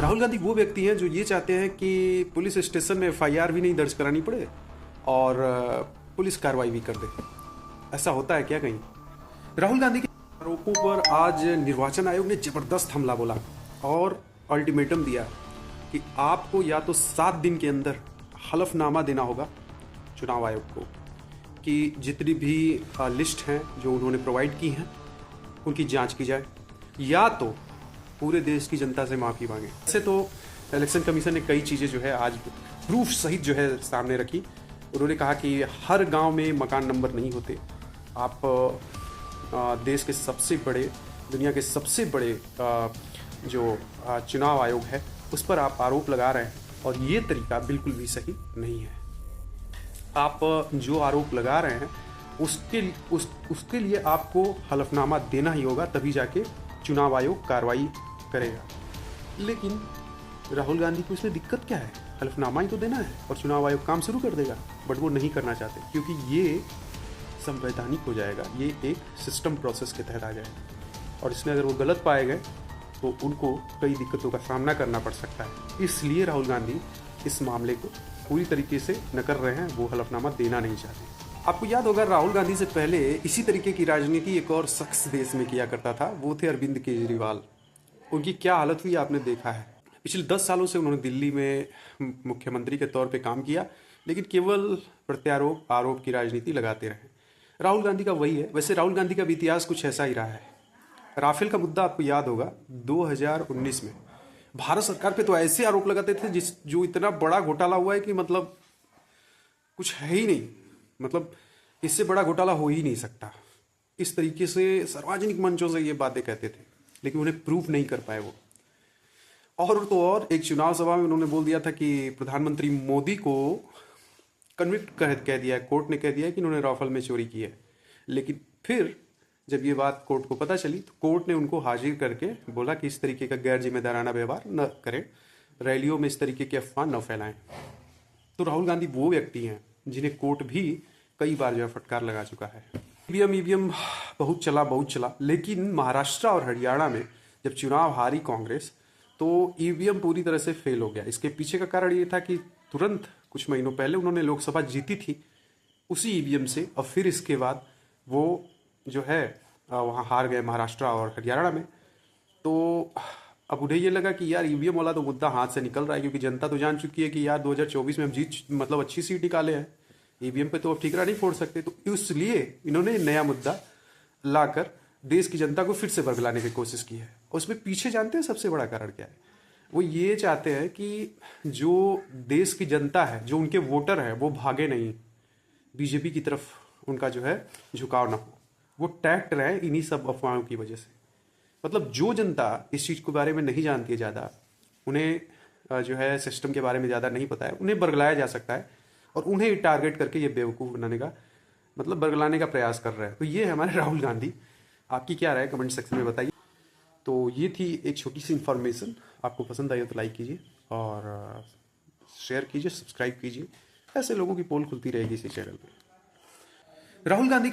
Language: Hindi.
राहुल गांधी वो व्यक्ति हैं जो ये चाहते हैं कि पुलिस स्टेशन में एफआईआर भी नहीं दर्ज करानी पड़े और पुलिस कार्रवाई भी कर दे। ऐसा होता है क्या कहीं? राहुल गांधी के आरोपों पर आज निर्वाचन आयोग ने जबरदस्त हमला बोला और अल्टीमेटम दिया कि आपको या तो 7 दिन के अंदर हलफनामा देना होगा चुनाव आयोग को कि जितनी भी लिस्ट हैं जो उन्होंने प्रोवाइड की हैं उनकी जांच की जाए, या तो पूरे देश की जनता से माफ़ी मांगे। वैसे तो इलेक्शन कमीशन ने कई चीज़ें जो है आज प्रूफ सहित जो है सामने रखी। उन्होंने कहा कि हर गांव में मकान नंबर नहीं होते। आप देश के सबसे बड़े, दुनिया के सबसे बड़े जो चुनाव आयोग है उस पर आप आरोप लगा रहे हैं और ये तरीका बिल्कुल भी सही नहीं है। आप जो आरोप लगा रहे हैं उसके लिए आपको हलफनामा देना ही होगा, तभी जाके चुनाव आयोग कार्रवाई करेगा। लेकिन राहुल गांधी को इसमें दिक्कत क्या है? हलफनामा ही तो देना है और चुनाव आयोग काम शुरू कर देगा। बट वो नहीं करना चाहते क्योंकि ये संवैधानिक हो जाएगा, ये एक सिस्टम प्रोसेस के तहत आ जाएगा और इसमें अगर वो गलत पाए गए तो उनको कई दिक्कतों का सामना करना पड़ सकता है। इसलिए राहुल गांधी इस मामले को पूरी तरीके से न कर रहे हैं, वो हलफनामा देना नहीं चाहते। आपको याद होगा राहुल गांधी से पहले इसी तरीके की राजनीति एक और शख्स देश में किया करता था, वो थे अरविंद केजरीवाल। उनकी क्या हालत हुई आपने देखा है। पिछले 10 सालों से उन्होंने दिल्ली में मुख्यमंत्री के तौर पे काम किया, लेकिन केवल प्रत्यारोप आरोप की राजनीति लगाते रहे। राहुल गांधी का वही है। वैसे राहुल गांधी का भी इतिहास कुछ ऐसा ही रहा है। राफेल का मुद्दा आपको याद होगा 2019 में भारत सरकार पे तो ऐसे आरोप लगाते थे जो इतना बड़ा घोटाला हुआ है कि मतलब कुछ है ही नहीं, मतलब इससे बड़ा घोटाला हो ही नहीं सकता। इस तरीके से सार्वजनिक मंचों से ये बातें कहते थे, लेकिन उन्हें प्रूफ नहीं कर पाए वो। और तो और एक चुनाव सभा में उन्होंने बोल दिया था कि प्रधानमंत्री मोदी को कन्विक्ट कह दिया है, कोर्ट ने कह दिया है कि उन्होंने राफेल में चोरी की है। लेकिन फिर जब ये बात कोर्ट को पता चली तो कोर्ट ने उनको हाजिर करके बोला कि इस तरीके का गैर जिम्मेदाराना व्यवहार न करें, रैलियों में इस तरीके की अफवाह न फैलाएं। तो राहुल गांधी वो व्यक्ति हैं जिन्हें कोर्ट भी कई बार जो है फटकार लगा चुका है। ईवीएम बहुत चला, लेकिन महाराष्ट्र और हरियाणा में जब चुनाव हारी कांग्रेस तो ईवीएम पूरी तरह से फेल हो गया। इसके पीछे का कारण ये था कि तुरंत कुछ महीनों पहले उन्होंने लोकसभा जीती थी उसी ईवीएम से, और फिर इसके बाद वो जो है वहाँ हार गए महाराष्ट्र और हरियाणा में। तो अब उन्हें ये लगा कि यार ईवीएम वाला तो मुद्दा हाथ से निकल रहा है, क्योंकि जनता तो जान चुकी है कि यार 2024 में हम मतलब अच्छी सीट निकाले हैं, ईवीएम पे तो अब ठीकरा नहीं फोड़ सकते। तो इसलिए इन्होंने नया मुद्दा लाकर देश की जनता को फिर से बरगलाने की कोशिश की है। और उसमें पीछे जानते हैं सबसे बड़ा कारण क्या है? वो ये चाहते हैं कि जो देश की जनता है, जो उनके वोटर है, वो भागे नहीं, बीजेपी की तरफ उनका जो है झुकाव ना हो, वो टैक्ट रहे इन्हीं सब अफवाहों की वजह से। मतलब जो जनता इस चीज़ के बारे में नहीं जानती है ज़्यादा, उन्हें जो है सिस्टम के बारे में ज़्यादा नहीं पता है, उन्हें बरगलाया जा सकता है और उन्हें टारगेट करके ये बेवकूफ़ बनाने का, मतलब बरगलाने का प्रयास कर रहे हैं। तो ये है हमारे राहुल गांधी। आपकी क्या राय कमेंट सेक्शन में बताइए। तो ये थी एक छोटी सी इन्फॉर्मेशन। आपको पसंद आई हो तो लाइक कीजिए और शेयर कीजिए, सब्सक्राइब कीजिए। ऐसे लोगों की पोल खुलती रहेगी इसी चैनल पे। राहुल गांधी